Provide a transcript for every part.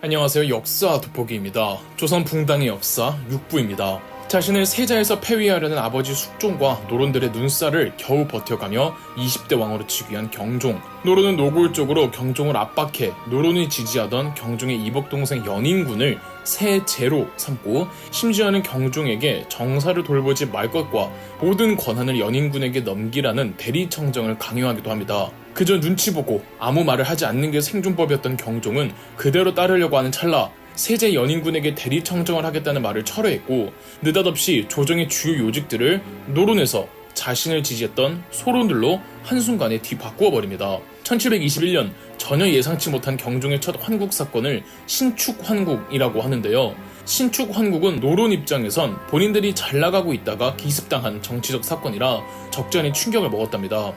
안녕하세요. 역사 돋보기입니다. 조선 붕당의 역사 6부입니다. 자신을 세자에서 폐위하려는 아버지 숙종과 노론들의 눈살을 겨우 버텨가며 20대 왕으로 즉위한 경종. 노론은 노골적으로 경종을 압박해 노론이 지지하던 경종의 이복동생 연인군을 세제로 삼고, 심지어는 경종에게 정사를 돌보지 말 것과 모든 권한을 연인군에게 넘기라는 대리청정을 강요하기도 합니다. 그저 눈치 보고 아무 말을 하지 않는 게 생존법이었던 경종은 그대로 따르려고 하는 찰나 세제 연인군에게 대리청정을 하겠다는 말을 철회했고, 느닷없이 조정의 주요 요직들을 노론에서 자신을 지지했던 소론들로 한순간에 뒤바꾸어 버립니다. 1721년 전혀 예상치 못한 경종의 첫 환국 사건을 신축환국이라고 하는데요. 신축환국은 노론 입장에선 본인들이 잘 나가고 있다가 기습당한 정치적 사건이라 적잖이 충격을 먹었답니다.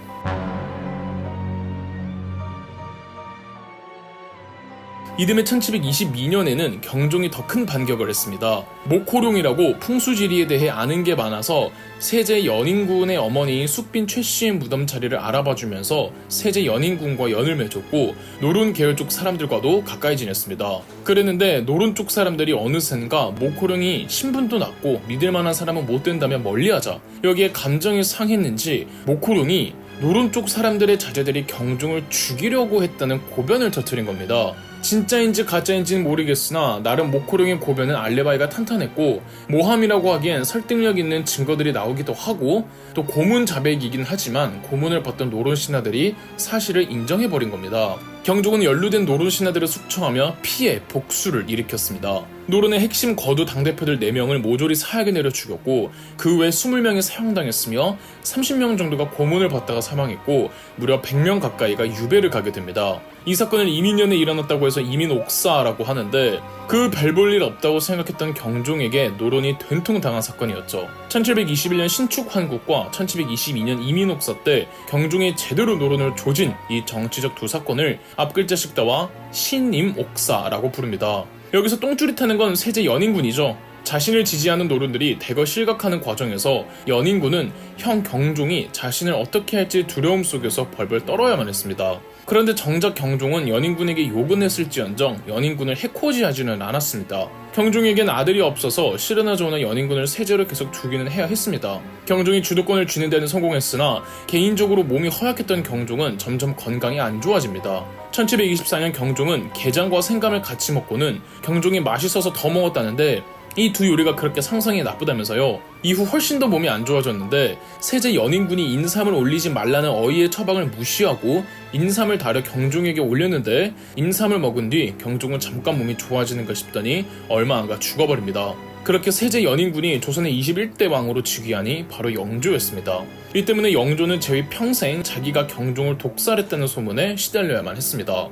이듬해 1722년에는 경종이 더 큰 반격을 했습니다. 목호룡이라고 풍수지리에 대해 아는 게 많아서 세제 연인군의 어머니인 숙빈 최씨의 무덤 자리를 알아봐주면서 세제 연인군과 연을 맺었고, 노론 계열 쪽 사람들과도 가까이 지냈습니다. 그랬는데 노론 쪽 사람들이 어느샌가 목호룡이 신분도 낮고 믿을만한 사람은 못 된다며 멀리하자 여기에 감정이 상했는지 목호룡이 노론 쪽 사람들의 자제들이 경종을 죽이려고 했다는 고변을 터뜨린 겁니다. 진짜인지 가짜인지는 모르겠으나 나름 목호룡의 고변은 알레바이가 탄탄했고, 모함이라고 하기엔 설득력 있는 증거들이 나오기도 하고, 또 고문 자백이긴 하지만 고문을 받던 노론 신하들이 사실을 인정해버린 겁니다. 경종은 연루된 노론 신하들을 숙청하며 피해 복수를 일으켰습니다. 노론의 핵심 거두 당대표들 4명을 모조리 사약에 내려 죽였고, 그 외 20명이 사형당했으며 30명 정도가 고문을 받다가 사망했고, 무려 100명 가까이가 유배를 가게 됩니다. 이 사건을 이민년에 일어났다고 해서 이민옥사라고 하는데, 그 별 볼 일 없다고 생각했던 경종에게 노론이 된통당한 사건이었죠. 1721년 신축환국과 1722년 이민옥사 때 경종이 제대로 노론을 조진 이 정치적 두 사건을 앞글자씩 따와 신임옥사라고 부릅니다. 여기서 똥줄이 타는 건 세제 연인군이죠. 자신을 지지하는 노론들이 대거 실각하는 과정에서 연인군은 형 경종이 자신을 어떻게 할지 두려움 속에서 벌벌 떨어야만 했습니다. 그런데 정작 경종은 연인군에게 욕은 했을지언정 연인군을 해코지하지는 않았습니다. 경종에겐 아들이 없어서 실으나 저나 연인군을 세제로 계속 두기는 해야 했습니다. 경종이 주도권을 쥐는 데는 성공했으나 개인적으로 몸이 허약했던 경종은 점점 건강이 안 좋아집니다. 1724년 경종은 게장과 생감을 같이 먹고는 경종이 맛있어서 더 먹었다는데, 이 두 요리가 그렇게 상상이 나쁘다면서요. 이후 훨씬 더 몸이 안 좋아졌는데, 세제 연인군이 인삼을 올리지 말라는 어이의 처방을 무시하고 인삼을 다려 경종에게 올렸는데, 인삼을 먹은 뒤 경종은 잠깐 몸이 좋아지는가 싶더니 얼마 안 가 죽어버립니다. 그렇게 세제 연인군이 조선의 21대 왕으로 즉위하니 바로 영조였습니다. 이 때문에 영조는 제위 평생 자기가 경종을 독살했다는 소문에 시달려야만 했습니다.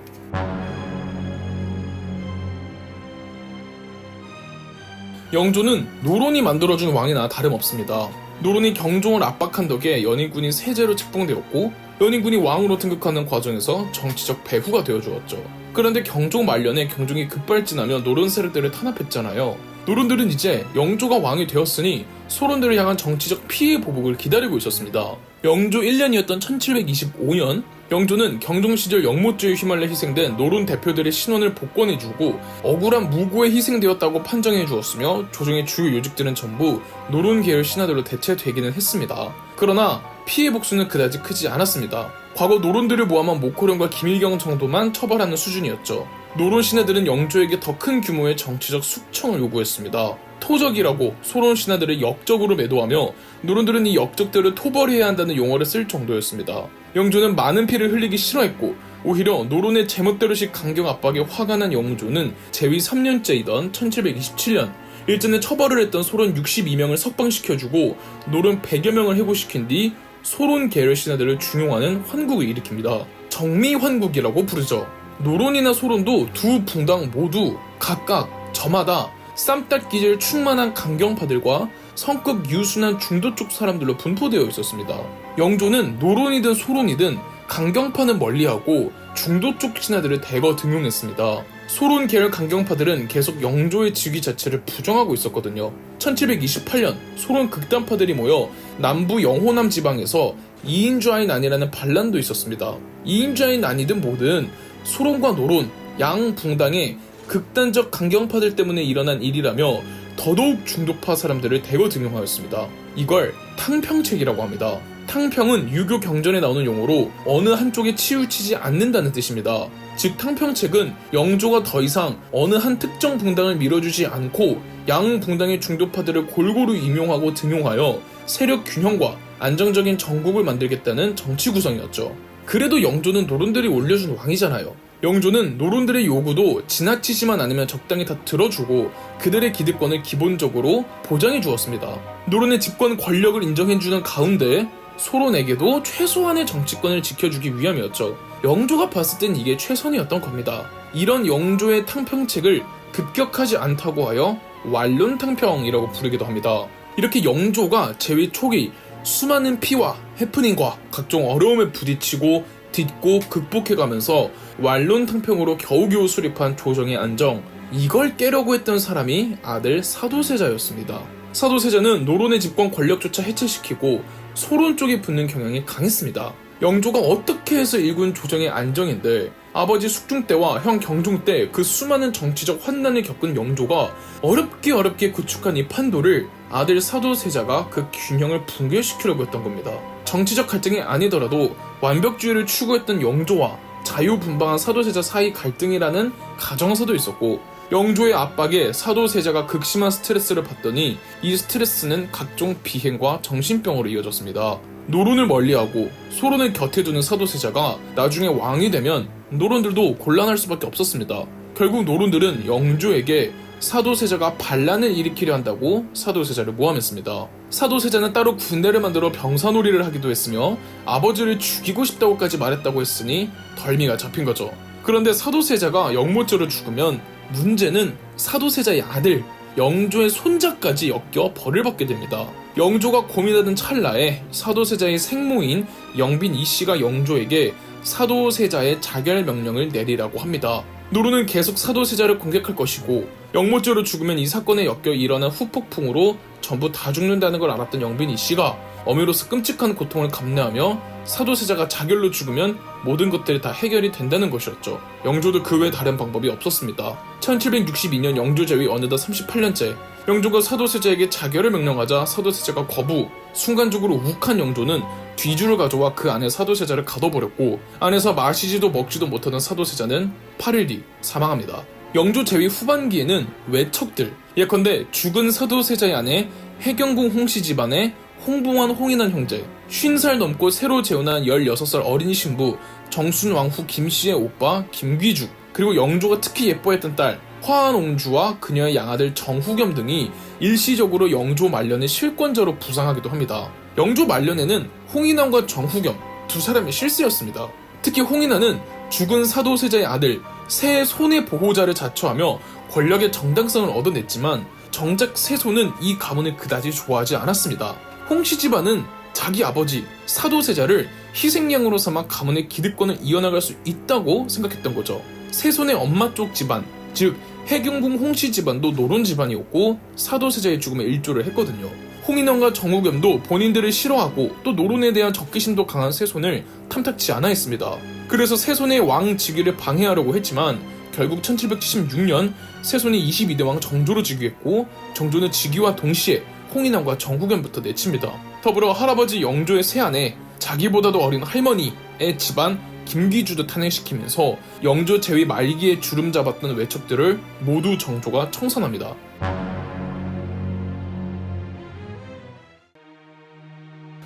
영조는 노론이 만들어준 왕이나 다름없습니다. 노론이 경종을 압박한 덕에 연인군이 세제로 책봉되었고, 연인군이 왕으로 등극하는 과정에서 정치적 배후가 되어주었죠. 그런데 경종 말년에 경종이 급발진하며 노론 세력들을 탄압했잖아요. 노론들은 이제 영조가 왕이 되었으니 소론들을 향한 정치적 피해 보복을 기다리고 있었습니다. 영조 1년이었던 1725년, 영조는 경종 시절 영모죄에 휘말려 희생된 노론 대표들의 신원을 복권해주고 억울한 무고에 희생되었다고 판정해 주었으며, 조정의 주요 요직들은 전부 노론 계열 신하들로 대체되기는 했습니다. 그러나 피해 복수는 그다지 크지 않았습니다. 과거 노론들을 모함한 목호령과 김일경 정도만 처벌하는 수준이었죠. 노론 신하들은 영조에게 더 큰 규모의 정치적 숙청을 요구했습니다. 토적이라고 소론 신하들을 역적으로 매도하며 노론들은 이 역적들을 토벌해야 한다는 용어를 쓸 정도였습니다. 영조는 많은 피를 흘리기 싫어했고, 오히려 노론의 제멋대로식 강경 압박에 화가 난 영조는 재위 3년째이던 1727년 일전에 처벌을 했던 소론 62명을 석방시켜주고 노론 100여 명을 해고시킨 뒤 소론 계열 신하들을 중용하는 환국을 일으킵니다. 정미환국이라고 부르죠. 노론이나 소론도 두 붕당 모두 각각 저마다 쌈딱 기질 충만한 강경파들과 성급 유순한 중도 쪽 사람들로 분포되어 있었습니다. 영조는 노론이든 소론이든 강경파는 멀리하고 중도 쪽 신하들을 대거 등용했습니다. 소론 계열 강경파들은 계속 영조의 즉위 자체를 부정하고 있었거든요. 1728년 소론 극단파들이 모여 남부 영호남 지방에서 이인좌의 난이라는 반란도 있었습니다. 이인좌의 난이든 뭐든 소론과 노론, 양 붕당에 극단적 강경파들 때문에 일어난 일이라며 더더욱 중도파 사람들을 대거 등용하였습니다. 이걸 탕평책이라고 합니다. 탕평은 유교 경전에 나오는 용어로 어느 한쪽에 치우치지 않는다는 뜻입니다. 즉 탕평책은 영조가 더 이상 어느 한 특정 붕당을 밀어주지 않고 양 붕당의 중도파들을 골고루 임용하고 등용하여 세력 균형과 안정적인 정국을 만들겠다는 정치 구성이었죠. 그래도 영조는 노론들이 올려준 왕이잖아요. 영조는 노론들의 요구도 지나치지만 않으면 적당히 다 들어주고 그들의 기득권을 기본적으로 보장해 주었습니다. 노론의 집권 권력을 인정해주는 가운데 소론에게도 최소한의 정치권을 지켜주기 위함이었죠. 영조가 봤을 땐 이게 최선이었던 겁니다. 이런 영조의 탕평책을 급격하지 않다고 하여 완론탕평이라고 부르기도 합니다. 이렇게 영조가 재위 초기 수많은 피와 해프닝과 각종 어려움에 부딪히고 딛고 극복해가면서 완론탕평으로 겨우겨우 수립한 조정의 안정, 이걸 깨려고 했던 사람이 아들 사도세자였습니다. 사도세자는 노론의 집권 권력조차 해체시키고 소론 쪽에 붙는 경향이 강했습니다. 영조가 어떻게 해서 일군 조정의 안정인데 아버지 숙중 때와 형 경종 때 그 수많은 정치적 환난을 겪은 영조가 어렵게 구축한 이 판도를 아들 사도세자가 그 균형을 붕괴시키려고 했던 겁니다. 정치적 갈등이 아니더라도 완벽주의를 추구했던 영조와 자유분방한 사도세자 사이 갈등이라는 가정사도 있었고, 영조의 압박에 사도세자가 극심한 스트레스를 받더니 이 스트레스는 각종 비행과 정신병으로 이어졌습니다. 노론을 멀리하고 소론을 곁에 두는 사도세자가 나중에 왕이 되면 노론들도 곤란할 수밖에 없었습니다. 결국 노론들은 영조에게 사도세자가 반란을 일으키려 한다고 사도세자를 모함했습니다. 사도세자는 따로 군대를 만들어 병사놀이를 하기도 했으며 아버지를 죽이고 싶다고까지 말했다고 했으니 덜미가 잡힌 거죠. 그런데 사도세자가 영모죄로 죽으면 문제는 사도세자의 아들 영조의 손자까지 엮여 벌을 받게 됩니다. 영조가 고민하던 찰나에 사도세자의 생모인 영빈 이씨가 영조에게 사도세자의 자결 명령을 내리라고 합니다. 노론은 계속 사도세자를 공격할 것이고 영모죄로 죽으면 이 사건에 엮여 일어난 후폭풍으로 전부 다 죽는다는 걸 알았던 영빈 이씨가 어미로서 끔찍한 고통을 감내하며 사도세자가 자결로 죽으면 모든 것들이 다 해결이 된다는 것이었죠. 영조도 그 외 다른 방법이 없었습니다. 1762년 영조 제위 어느덧 38년째, 영조가 사도세자에게 자결을 명령하자 사도세자가 거부, 순간적으로 욱한 영조는 뒤주를 가져와 그 안에 사도세자를 가둬버렸고, 안에서 마시지도 먹지도 못하던 사도세자는 8일 뒤 사망합니다. 영조 제위 후반기에는 외척들, 예컨대 죽은 사도세자의 아내 해경궁 홍씨 집안의 홍봉환 홍인환 형제, 50살 넘고 새로 재혼한 16살 어린 신부 정순왕후 김씨의 오빠 김귀죽, 그리고 영조가 특히 예뻐했던 딸 화한옹주와 그녀의 양아들 정후겸 등이 일시적으로 영조 말년의 실권자로 부상하기도 합니다. 영조 말년에는 홍인환과 정후겸 두 사람이 실세였습니다. 특히 홍인환은 죽은 사도세자의 아들 새 손의 보호자를 자처하며 권력의 정당성을 얻어냈지만 정작 세손은 이 가문을 그다지 좋아하지 않았습니다. 홍씨 집안은 자기 아버지 사도세자를 희생양으로 삼아 가문의 기득권을 이어나갈 수 있다고 생각했던 거죠. 세손의 엄마 쪽 집안, 즉 해경궁 홍씨 집안도 노론 집안이었고 사도세자의 죽음에 일조를 했거든요. 홍인환과 정후겸도 본인들을 싫어하고 또 노론에 대한 적개심도 강한 세손을 탐탁치 않아 했습니다. 그래서 세손의 왕 즉위를 방해하려고 했지만 결국 1776년 세손이 22대 왕 정조로 즉위했고, 정조는 즉위와 동시에 홍인환과 정후겸부터 내칩니다. 더불어 할아버지 영조의 새아내, 자기보다도 어린 할머니의 집안 김귀주도 탄핵시키면서 영조 제위 말기에 주름 잡았던 외척들을 모두 정조가 청산합니다.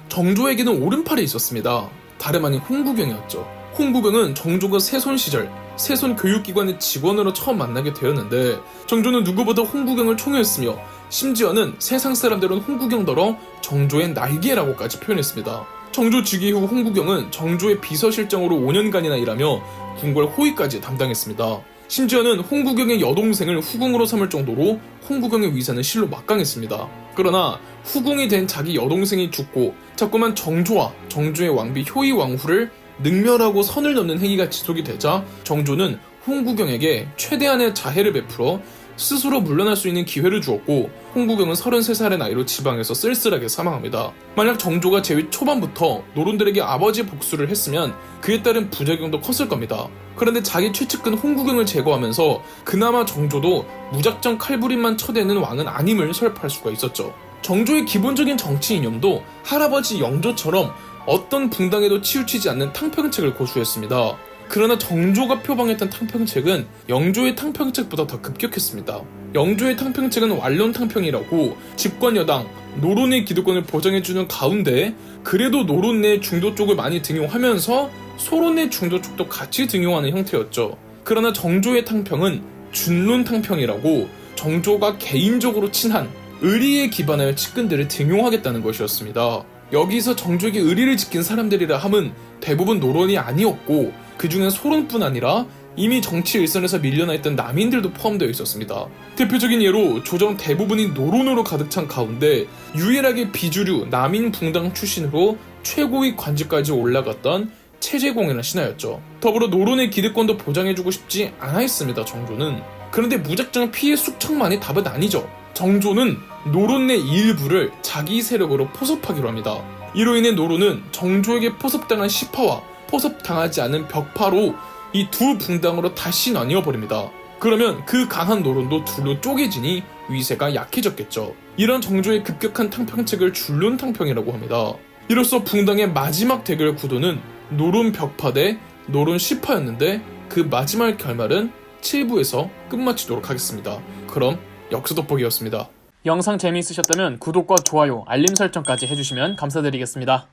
정조에게는 오른팔이 있었습니다. 다름 아닌 홍구경이었죠. 홍구경은 정조가 세손 시절 세손 교육기관의 직원으로 처음 만나게 되었는데, 정조는 누구보다 홍구경을 총애했으며 심지어는 세상 사람들은 홍구경더러 정조의 날개라고까지 표현했습니다. 정조 즉위 후 홍구경은 정조의 비서실장으로 5년간이나 일하며 궁궐 호위까지 담당했습니다. 심지어는 홍구경의 여동생을 후궁으로 삼을 정도로 홍구경의 위세는 실로 막강했습니다. 그러나 후궁이 된 자기 여동생이 죽고 자꾸만 정조와 정조의 왕비 효의 왕후를 능멸하고 선을 넘는 행위가 지속이 되자 정조는 홍구경에게 최대한의 자해를 베풀어 스스로 물러날 수 있는 기회를 주었고 홍구경은 33살의 나이로 지방에서 쓸쓸하게 사망합니다. 만약 정조가 제위 초반부터 노론들에게 아버지 복수를 했으면 그에 따른 부작용도 컸을 겁니다. 그런데 자기 최측근 홍구경을 제거하면서 그나마 정조도 무작정 칼부림만 쳐대는 왕은 아님을 설파할 수가 있었죠. 정조의 기본적인 정치 이념도 할아버지 영조처럼 어떤 붕당에도 치우치지 않는 탕평책을 고수했습니다. 그러나 정조가 표방했던 탕평책은 영조의 탕평책보다 더 급격했습니다. 영조의 탕평책은 완론 탕평이라고 집권 여당, 노론의 기득권을 보장해주는 가운데 그래도 노론 내 중도 쪽을 많이 등용하면서 소론 내 중도 쪽도 같이 등용하는 형태였죠. 그러나 정조의 탕평은 준론 탕평이라고 정조가 개인적으로 친한 의리에 기반하여 측근들을 등용하겠다는 것이었습니다. 여기서 정조에게 의리를 지킨 사람들이라 함은 대부분 노론이 아니었고 그 중엔 소론뿐 아니라 이미 정치 일선에서 밀려나 있던 남인들도 포함되어 있었습니다. 대표적인 예로 조정 대부분이 노론으로 가득 찬 가운데 유일하게 비주류 남인 붕당 출신으로 최고위 관직까지 올라갔던 채제공이라는 신하였죠. 더불어 노론의 기득권도 보장해주고 싶지 않아 했습니다. 정조는. 그런데 무작정 피해 숙청만이 답은 아니죠. 정조는 노론 내 일부를 자기 세력으로 포섭하기로 합니다. 이로 인해 노론은 정조에게 포섭당한 시파와 포섭당하지 않은 벽파로 이 두 붕당으로 다시 나뉘어버립니다. 그러면 그 강한 노론도 둘로 쪼개지니 위세가 약해졌겠죠. 이런 정조의 급격한 탕평책을 줄론 탕평이라고 합니다. 이로써 붕당의 마지막 대결 구도는 노론 벽파 대 노론 시파였는데 그 마지막 결말은 7부에서 끝마치도록 하겠습니다. 그럼 역사 돋보기였습니다. 영상 재미있으셨다면 구독과 좋아요, 알림 설정까지 해주시면 감사드리겠습니다.